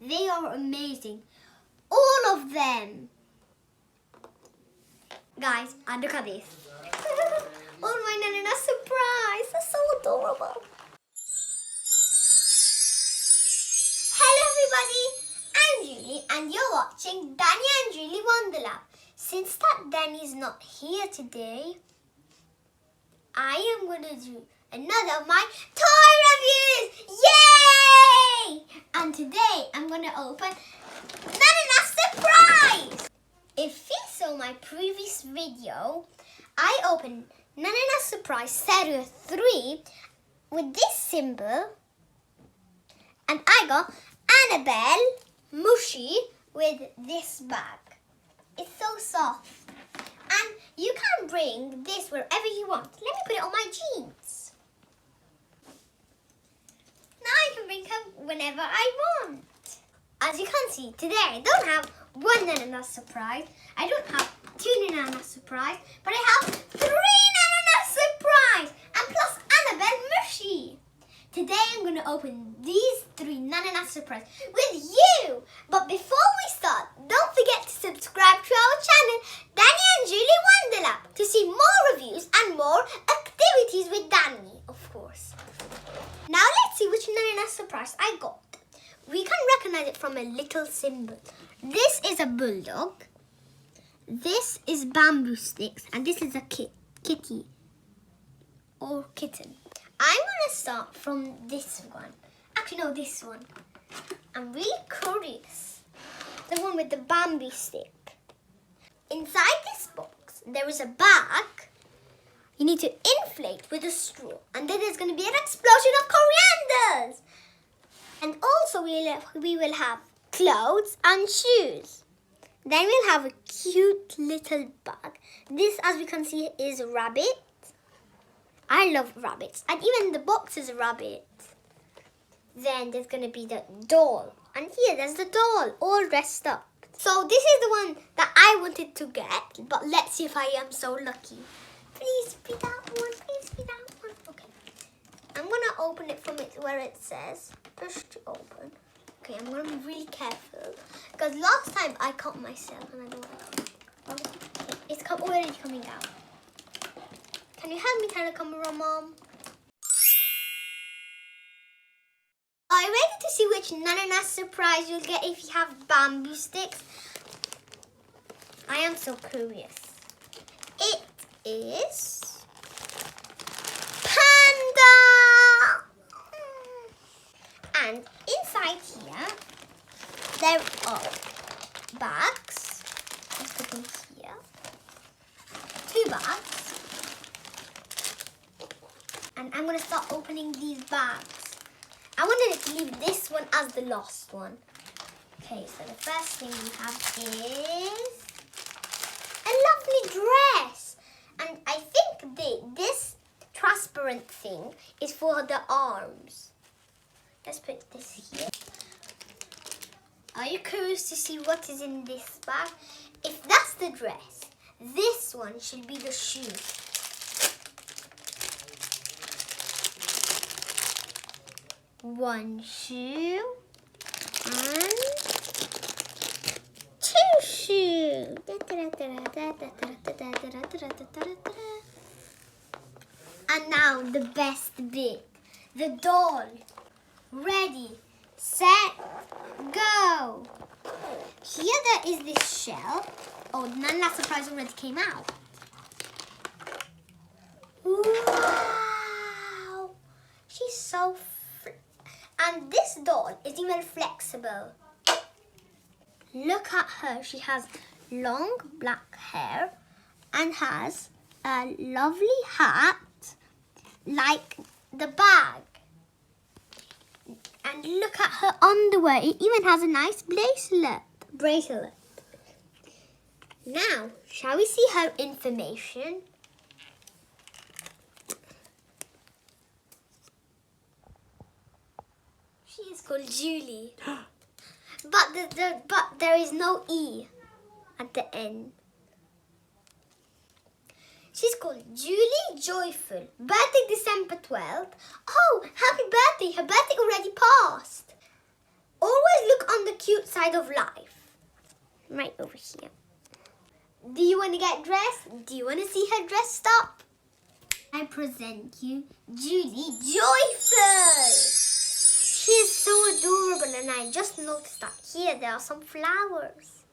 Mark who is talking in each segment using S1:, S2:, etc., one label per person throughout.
S1: They are amazing. All of them. Guys, and look at this. Oh my Nana surprise. That's so adorable. Hello everybody. I'm Julie and you're watching Danny and Julie Wonderlab. Since that Danny's not here today, I am going to do another of my toy reviews! Yay! And today I'm going to open Nana surprise! If you saw my previous video, I opened Nana surprise serie 3 with this symbol, and I got Annabelle Mushy with this bag. It's so soft, and you can bring this wherever you want. Let me put it on my jeans. Now I can bring her whenever I want. As you can see, today I don't have one Nana surprise. I don't have two Nana surprise, but I have 3 Nana surprise, and plus Annabelle Mushy. Today I'm going to open these 3 Nana surprise with you. But before we start, don't forget to subscribe to our channel, Danny and Julie Wonderlab, to see more reviews and more activities with Danny, of course. Now let's see which Nana surprise I got. We can recognize it from a little symbol. This is a bulldog. This is bamboo sticks, and this is a kitty or kitten. I'm going to start from this one. Actually, no, this one. I'm really curious. The one with the bamboo stick. Inside this box, there is a bag. You need to inflate with a straw. And then there's going to be an explosion of corianders. And also we will have clothes and shoes. Then we'll have a cute little bag. This, as we can see, is a rabbit. I love rabbits, and even the box is a rabbit. Then there's going to be the doll, and here there's the doll all dressed up. So this is the one that I wanted to get, but let's see if I am so lucky. Please be that one, please be that one. Okay, I'm going to open it from where it says push to open. Okay, I'm going to be really careful, because last time I cut myself and I don't want to. Okay, it's already coming out. Can you help me turn the camera, Mom? Are you ready to see which Nana surprise you'll get if you have bamboo sticks? I am so curious. It is Panda! And inside here, there are bags. Let's put them here. 2 bags. And I'm going to start opening these bags. I wanted to leave this one as the last one. Okay, so the first thing we have is a lovely dress. And I think this transparent thing is for the arms. Let's put this here. Are you curious to see what is in this bag? If that's the dress, this one should be the shoes. One shoe and 2 shoes. And now the best bit, the doll. Ready, set, go. Here there is this shell. Oh, Nana surprise already came out. Wow, she's so and this doll is even flexible. Look at her. She has long black hair and has a lovely hat like the bag. And look at her underwear. It even has a nice bracelet. Now, shall we see her information? She is called Julie, but there is no E at the end. She's called Julie Joyful. Birthday December 12th. Oh, happy birthday! Her birthday already passed. Always look on the cute side of life. Right over here. Do you want to get dressed? Do you want to see her dressed up? I present you Julie Joyful. She is so adorable, and I just noticed that here there are some flowers.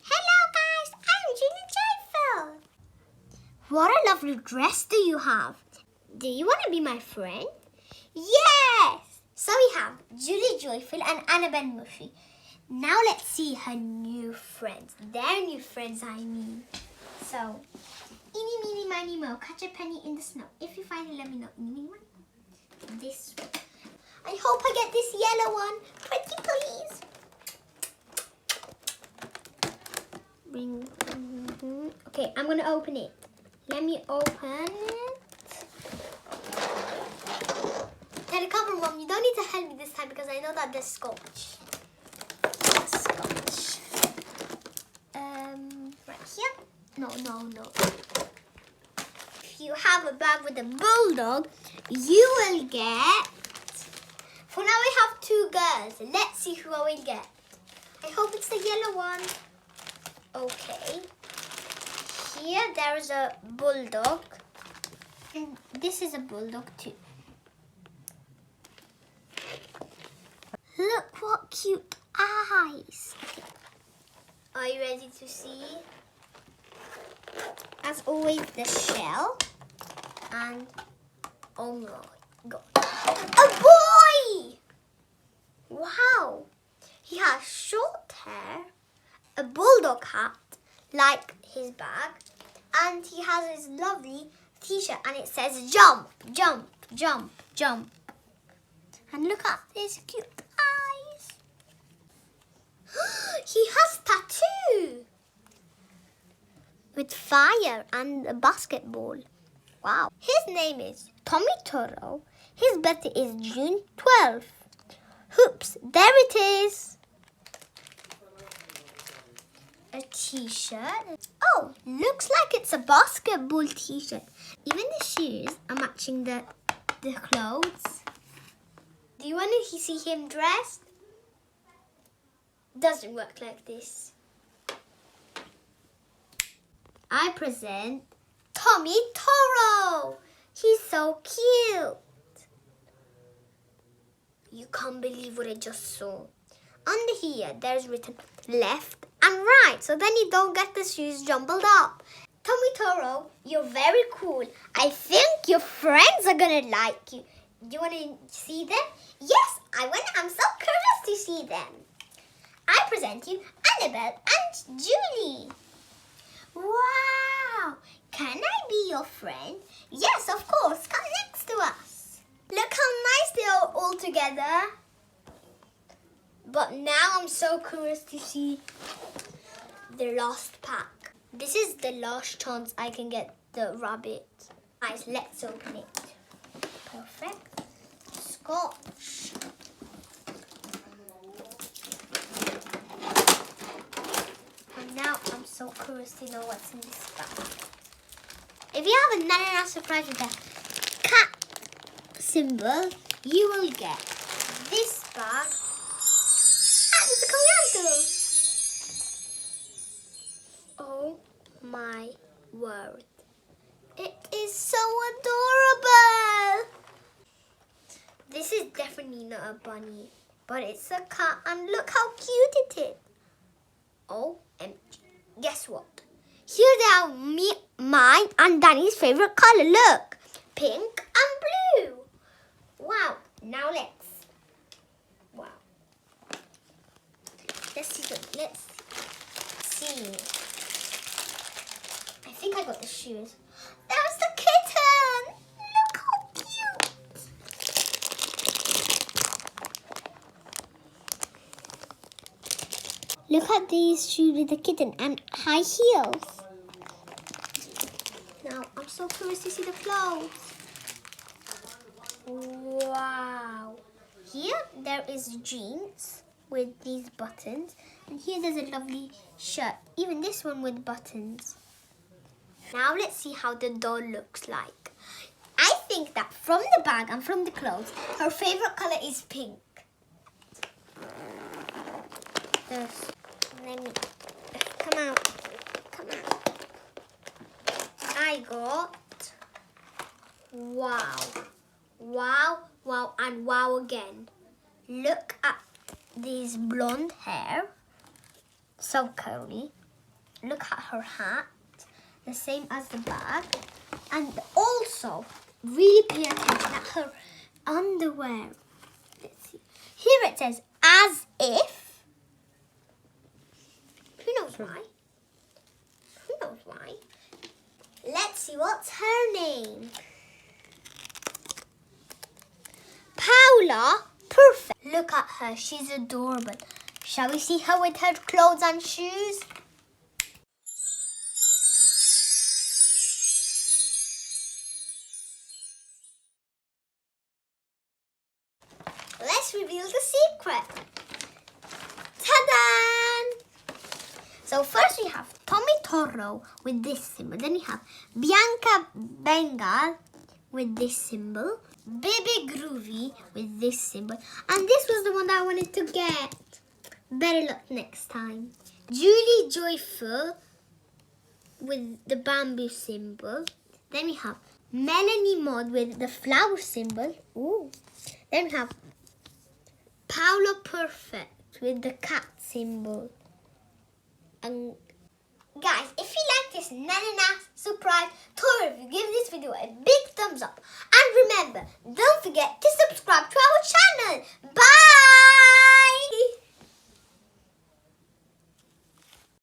S1: Hello guys, I'm Julie Joyful. What a lovely dress do you have? Do you want to be my friend? Yes! So we have Julie Joyful and Annabelle Mushy. Now let's see her new friends. Their new friends, I mean. So, eeny, meeny, miny, moe, catch a penny in the snow. If you find it, let me know. Eeny, meeny, miny, moe. This one. I hope I get this yellow one. Pretty please. Okay, I'm going to open it. Let me open it. Tell the cover, Mom, you don't need to help me this time because I know that there's scotch. Right here. No. If you have a bag with a bulldog, you will get... For now, we have two girls. Let's see who I will get. I hope it's the yellow one. Okay. Here, there is a bulldog. And this is a bulldog too. Look what cute eyes. Are you ready to see? As always, the shell. And oh my God. A boy! Wow. He has short hair, a bulldog hat, like his bag, and he has his lovely t-shirt and it says jump, jump, jump, jump. And look at his cute eyes. He has tattoo with fire and a basketball. Wow. His name is Tommy Toro. His birthday is June 12th. Oops, there it is. A t-shirt. Oh, looks like it's a basketball t-shirt. Even the shoes are matching the clothes. Do you want to see him dressed? Doesn't work like this. I present Tommy Toro. He's so cute. You can't believe what I just saw. Under here, there's written left and right, so then you don't get the shoes jumbled up. Tommy Toro, you're very cool. I think your friends are gonna like you. Do you want to see them? Yes, I want. I'm so curious to see them. I present you Annabelle and Julie. Wow! Can I be your friend? Yes, of course. Come next to us. Look how nice they are all together. But now I'm so curious to see the last pack. This is the last chance I can get the rabbit. Guys, let's open it. Perfect. Scotch. And now I'm so curious to know what's in this bag. If you have a Nana surprise with the cat symbol, you will get this bag. And it's a coriander. Oh my word. It is so adorable. This is definitely not a bunny, but it's a cat, and look how cute it is. OMG. Guess what? Here they are mine and Danny's favorite color. Look, pink and blue. Wow. Now let's see. I think I got the shoes. There's the kitten. Look how cute. Look at these shoes with the kitten and high heels. Now I'm so curious to see the clothes. Wow. Here there is jeans with these buttons, and here there's a lovely shirt, even this one with buttons. Now let's see how the doll looks like. I think that from the bag and from the clothes, her favorite color is pink. first. Let me come out. Come out. I got wow. Wow, wow, and wow again. Look at these blonde hair. So curly. Look at her hat. The same as the bag. And also, really pay attention at her underwear. Let's see. Here it says, as if. Who knows why? Who knows why? Let's see, what's her name? Paula, perfect. Look at her, she's adorable. Shall we see her with her clothes and shoes? Let's reveal the secret. Ta-da! So first we have Tommy Toro with this symbol. Then we have Bianca Bengal with this symbol. Baby Groovy with this symbol. And this was the one that I wanted to get. Better luck next time. Julie Joyful with the bamboo symbol. Then we have Melanie Maud with the flower symbol. Ooh. Then we have Paula Perfect with the cat symbol. And guys, if you like this Nana surprise tour review, give this video a big thumbs up. And remember, don't forget to subscribe to our channel. Bye!